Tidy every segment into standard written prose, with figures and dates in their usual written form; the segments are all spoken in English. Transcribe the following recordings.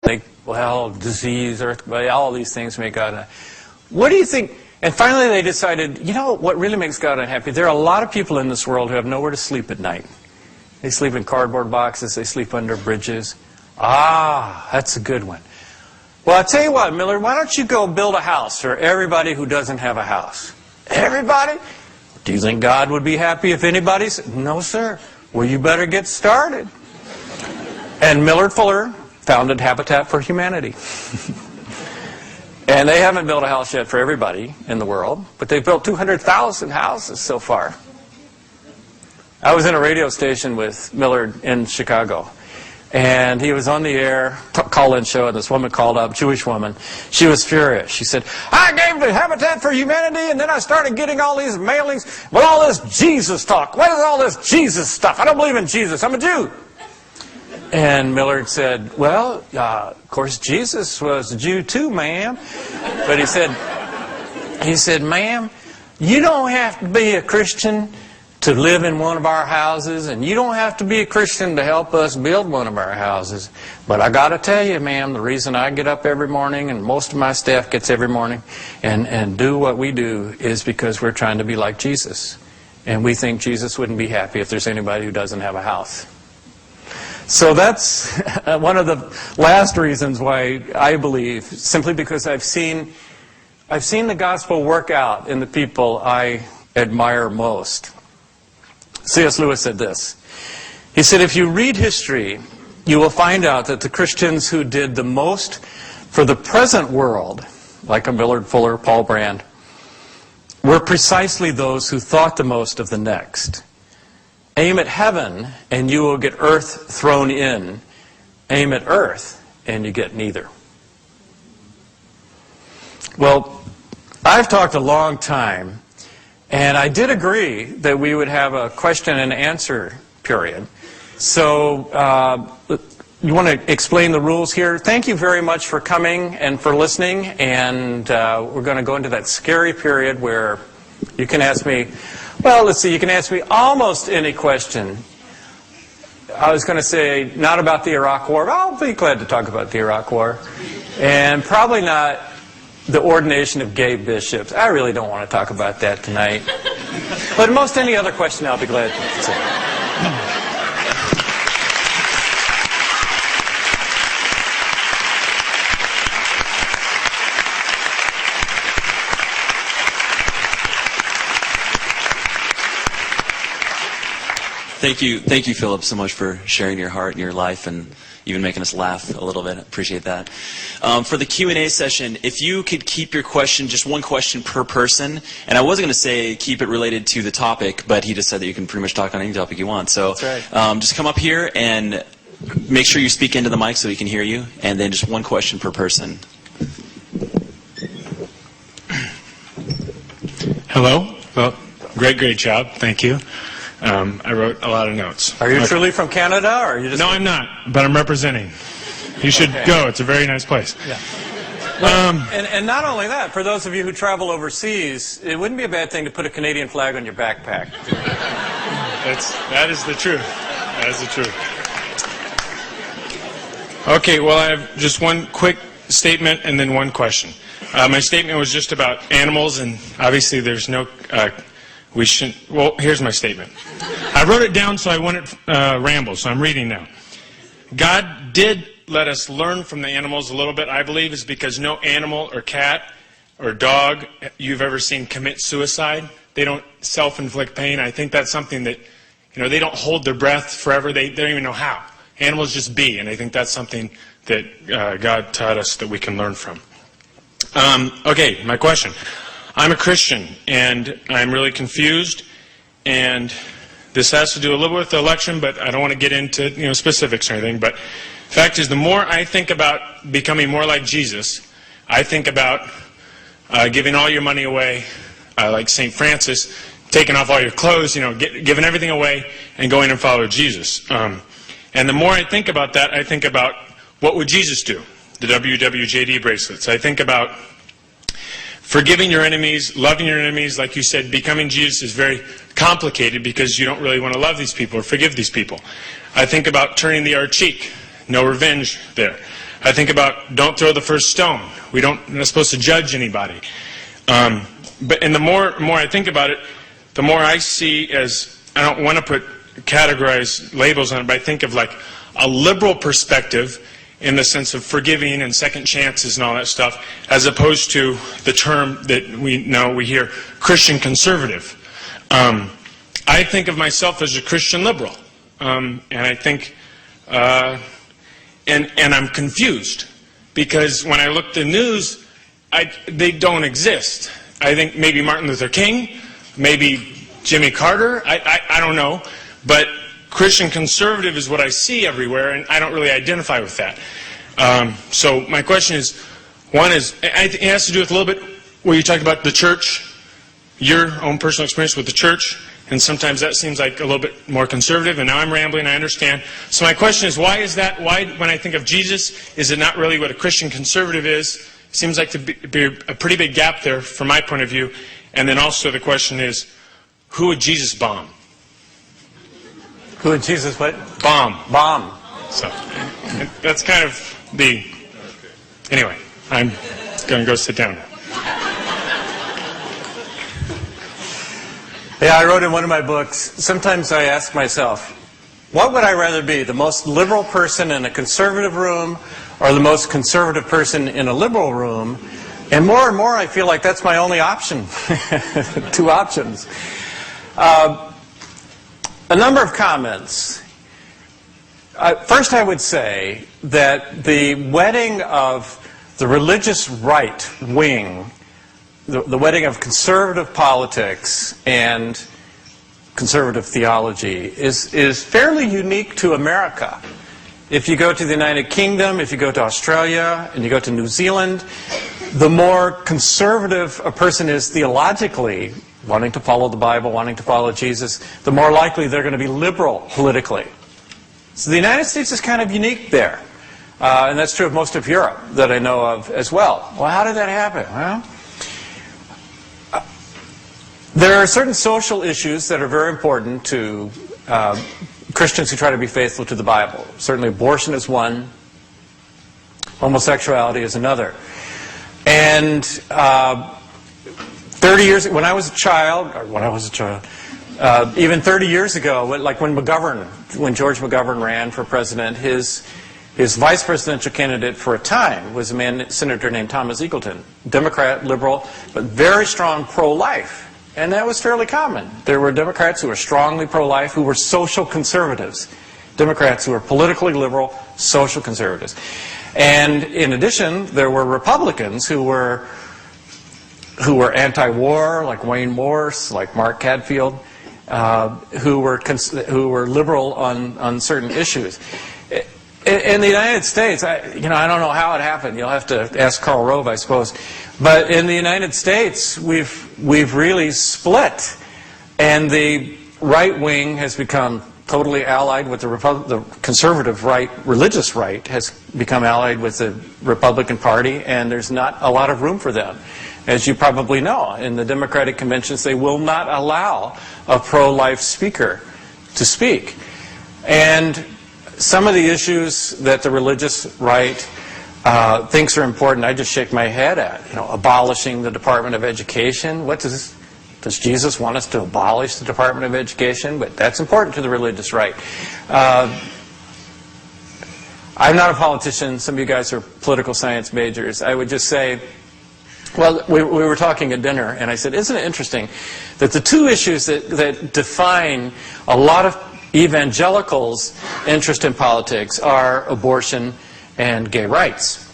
think, well, disease, earthquake, all these things make God unhappy. What do you think? And finally they decided, you know what really makes God unhappy? There are a lot of people in this world who have nowhere to sleep at night. They sleep in cardboard boxes. They sleep under bridges. Ah, that's a good one. Well, I'll tell you what, Miller, why don't you go build a house for everybody who doesn't have a house? Everybody? Do you think God would be happy if anybody said, no, sir. Well, you better get started. And Millard Fuller founded Habitat for Humanity. And they haven't built a house yet for everybody in the world, but they've built 200,000 houses so far. I was in a radio station with Millard in Chicago, and he was on the air, call-in show, and this woman called up, Jewish woman. She was furious. She said, I gave to Habitat for Humanity, and then I started getting all these mailings with all this Jesus talk. What is all this Jesus stuff? I don't believe in Jesus. I'm a Jew. And Millard said, well, of course, Jesus was a Jew too, ma'am. But he said, ma'am, you don't have to be a Christian to live in one of our houses, and you don't have to be a Christian to help us build one of our houses. But I got to tell you, ma'am, the reason I get up every morning, and most of my staff gets every morning, and do what we do is because we're trying to be like Jesus. And we think Jesus wouldn't be happy if there's anybody who doesn't have a house. So that's one of the last reasons why I believe, simply because I've seen the gospel work out in the people I admire most. C.S. Lewis said this. He said, if you read history, you will find out that the Christians who did the most for the present world, like a Millard Fuller, Paul Brand, were precisely those who thought the most of the next. Aim at heaven, and you will get earth thrown in. Aim at earth, and you get neither. Well, I've talked a long time, and I did agree that we would have a question and answer period. So you want to explain the rules here? Thank you very much for coming and for listening. And we're going to go into that scary period where you can ask me, well, let's see, you can ask me almost any question. I was going to say not about the Iraq War, but I'll be glad to talk about the Iraq War. And probably not the ordination of gay bishops. I really don't want to talk about that tonight. But most any other question, I'll be glad to answer. Thank you, Philip, so much for sharing your heart and your life and even making us laugh a little bit. Appreciate that. For the Q&A session, if you could keep your question, just one question per person, and I was going to say keep it related to the topic, but he just said that you can pretty much talk on any topic you want. So that's right. Just come up here and make sure you speak into the mic so we can hear you, and then just one question per person. Hello. Well, great job. Thank you. I wrote a lot of notes. Are you truly from Canada, or are you just... No, I'm not, but I'm representing. You should go. It's a very nice place. Yeah. Well, and not only that, for those of you who travel overseas, it wouldn't be a bad thing to put a Canadian flag on your backpack. That is the truth. That is the truth. Okay, well, I have just one quick statement and then one question. My statement was just about animals, and obviously there's no... we shouldn't... Well, here's my statement. I wrote it down so I wouldn't ramble, so I'm reading now. God did let us learn from the animals a little bit, I believe, is because no animal or cat or dog you've ever seen commit suicide. They don't self-inflict pain. I think that's something that, they don't hold their breath forever. They don't even know how. Animals just be, and I think that's something that God taught us that we can learn from. Okay, my question. I'm a Christian, and I'm really confused, and this has to do a little bit with the election, but I don't want to get into specifics or anything. But the fact is, the more I think about becoming more like Jesus, I think about giving all your money away, like St. Francis, taking off all your clothes, giving everything away, and going and follow Jesus. And the more I think about that, I think about what would Jesus do? The WWJD bracelets. I think about forgiving your enemies, loving your enemies. Like you said, becoming Jesus is very complicated because you don't really want to love these people or forgive these people. I think about turning the other cheek. No revenge there. I think about don't throw the first stone. We're not supposed to judge anybody. And the more I think about it, the more I see as, I don't want to categorize labels on it, but I think of like a liberal perspective in the sense of forgiving and second chances and all that stuff, as opposed to the term that we hear, Christian conservative. I think of myself as a Christian liberal, and I think, and I'm confused because when I look at the news, they don't exist. I think maybe Martin Luther King, maybe Jimmy Carter, I don't know, but Christian conservative is what I see everywhere, and I don't really identify with that. So my question is, one is, it has to do with a little bit where you talked about the church, your own personal experience with the church, and sometimes that seems like a little bit more conservative, and now I'm rambling, I understand. So my question is, why is that? Why, when I think of Jesus, is it not really what a Christian conservative is? It seems like to be a pretty big gap there from my point of view. And then also the question is, who would Jesus bomb? Who would Jesus what? Bomb. Bomb. So that's kind of the... Anyway, I'm going to go sit down now. Yeah, I wrote in one of my books, sometimes I ask myself, what would I rather be, the most liberal person in a conservative room or the most conservative person in a liberal room? And more I feel like that's my only option. Two options. A number of comments. First, I would say that the wedding of the religious right wing, the wedding of conservative politics and conservative theology is fairly unique to America. If you go to the United Kingdom, if you go to Australia, and you go to New Zealand, the more conservative a person is theologically, wanting to follow the Bible, wanting to follow Jesus, the more likely they're going to be liberal politically. So the United States is kind of unique there. And that's true of most of Europe that I know of as well. Well, how did that happen? Well, there are certain social issues that are very important to Christians who try to be faithful to the Bible. Certainly abortion is one. Homosexuality is another. And 30 years, when I was a child, even 30 years ago, like when George McGovern ran for president, his vice presidential candidate for a time was a senator named Thomas Eagleton, Democrat, liberal, but very strong pro-life. And that was fairly common. There were Democrats who were strongly pro-life, who were social conservatives. Democrats who were politically liberal, social conservatives. And in addition, there were Republicans who were anti-war, like Wayne Morse, like Mark Cadfield, who were liberal on certain issues. In the United States, I don't know how it happened. You'll have to ask Karl Rove, I suppose. But in the United States, we've really split, and the right wing has become totally allied with the conservative right, religious right, has become allied with the Republican Party, and there's not a lot of room for them. As you probably know, in the Democratic conventions, they will not allow a pro-life speaker to speak. And some of the issues that the religious right thinks are important, I just shake my head at. Abolishing the Department of Education. Does Jesus want us to abolish the Department of Education? But that's important to the religious right. I'm not a politician. Some of you guys are political science majors. I would just say, well, we were talking at dinner, and I said, isn't it interesting that the two issues that define a lot of evangelicals' interest in politics are abortion and gay rights.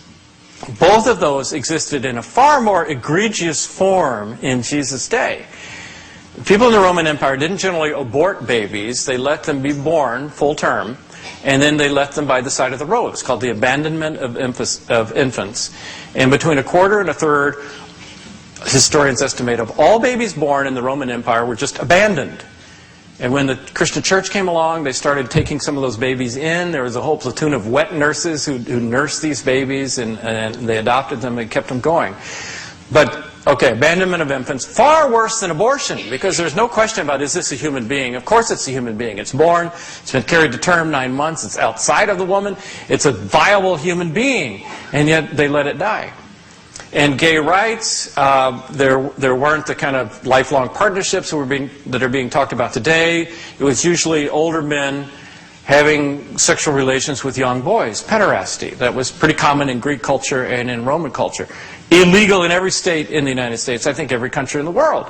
Both of those existed in a far more egregious form in Jesus' day. People in the Roman Empire didn't generally abort babies. They let them be born full term, and then they left them by the side of the road. It's called the abandonment of infants. And between a quarter and a third, historians estimate, of all babies born in the Roman Empire were just abandoned. And when the Christian church came along, they started taking some of those babies in. There was a whole platoon of wet nurses who nursed these babies, and they adopted them and kept them going. But Okay, abandonment of infants, far worse than abortion, because there's no question about, is this a human being? Of course it's a human being. It's born, it's been carried to term 9 months, it's outside of the woman, it's a viable human being, and yet they let it die. And gay rights, there weren't the kind of lifelong partnerships that are being talked about today. It was usually older men having sexual relations with young boys, pederasty. That was pretty common in Greek culture and in Roman culture. Illegal in every state in the United States, I think every country in the world.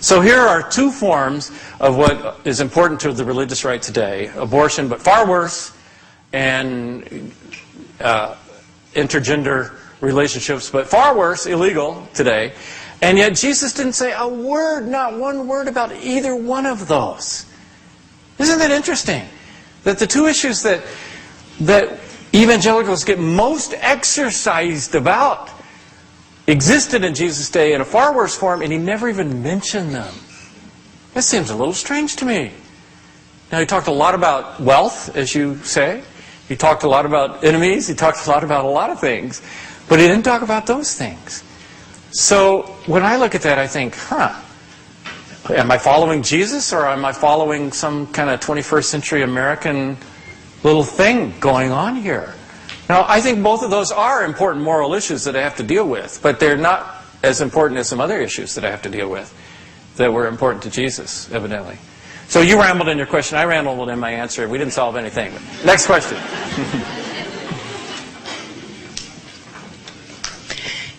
So here are 2 forms of what is important to the religious right today. Abortion, but far worse, and intergender relationships, but far worse, illegal today. And yet Jesus didn't say a word, not one word about either one of those. Isn't that interesting? That the 2 issues that evangelicals get most exercised about existed in Jesus' day in a far worse form, and he never even mentioned them. That seems a little strange to me. Now, he talked a lot about wealth, as you say. He talked a lot about enemies. He talked a lot about a lot of things. But he didn't talk about those things. So when I look at that, I think, am I following Jesus, or am I following some kind of 21st century American little thing going on here? Now, I think both of those are important moral issues that I have to deal with, but they're not as important as some other issues that I have to deal with that were important to Jesus, evidently. So you rambled in your question, I rambled in my answer. We didn't solve anything. Next question.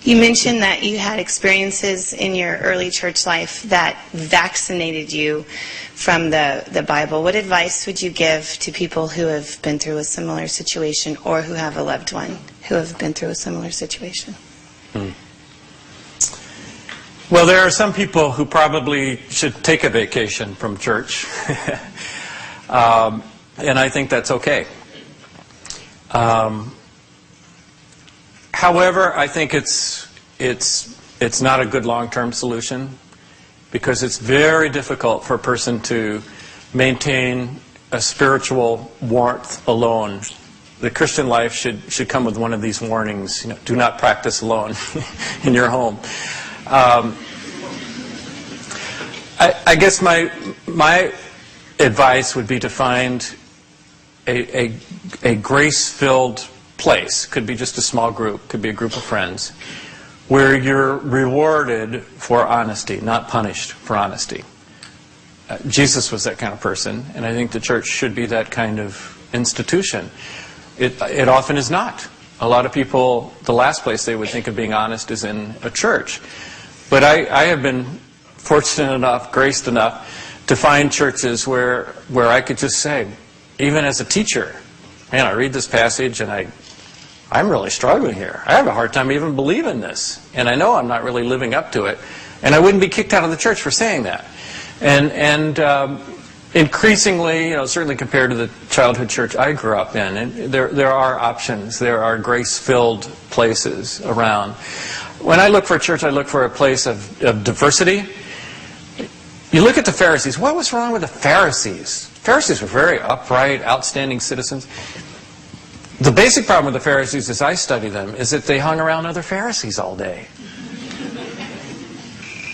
You mentioned that you had experiences in your early church life that vaccinated you from the Bible. What advice would you give to people who have been through a similar situation, or who have a loved one who have been through a similar situation? Well, there are some people who probably should take a vacation from church. And I think that's okay. However, I think it's not a good long-term solution, because it's very difficult for a person to maintain a spiritual warmth alone. The Christian life should come with one of these warnings. Do not practice alone in your home. I guess my advice would be to find a grace-filled place. Could be just a small group, could be a group of friends, where you're rewarded for honesty, not punished for honesty. Jesus was that kind of person, and I think the church should be that kind of institution. It often is not. A lot of people, the last place they would think of being honest is in a church. But I have been fortunate enough, graced enough, to find churches where I could just say, even as a teacher, man, I read this passage and I'm really struggling here. I have a hard time even believing this. And I know I'm not really living up to it. And I wouldn't be kicked out of the church for saying that. And increasingly, certainly compared to the childhood church I grew up in, and there are options. There are grace-filled places around. When I look for a church, I look for a place of diversity. You look at the Pharisees. What was wrong with the Pharisees? The Pharisees were very upright, outstanding citizens. The basic problem with the Pharisees, as I study them, is that they hung around other Pharisees all day.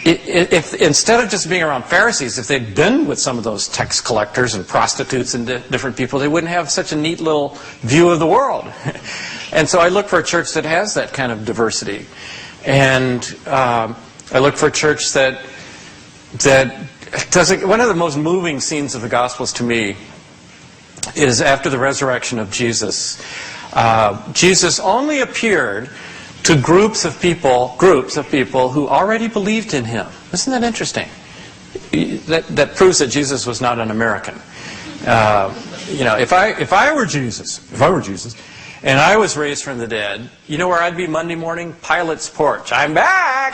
If instead of just being around Pharisees, if they'd been with some of those tax collectors and prostitutes and different people, they wouldn't have such a neat little view of the world. And so I look for a church that has that kind of diversity. And I look for a church that does it. One of the most moving scenes of the Gospels to me is after the resurrection of Jesus. Jesus only appeared to groups of people who already believed in him. Isn't that interesting? That proves that Jesus was not an American. If I were Jesus, and I was raised from the dead, you know where I'd be Monday morning? Pilate's porch. I'm back.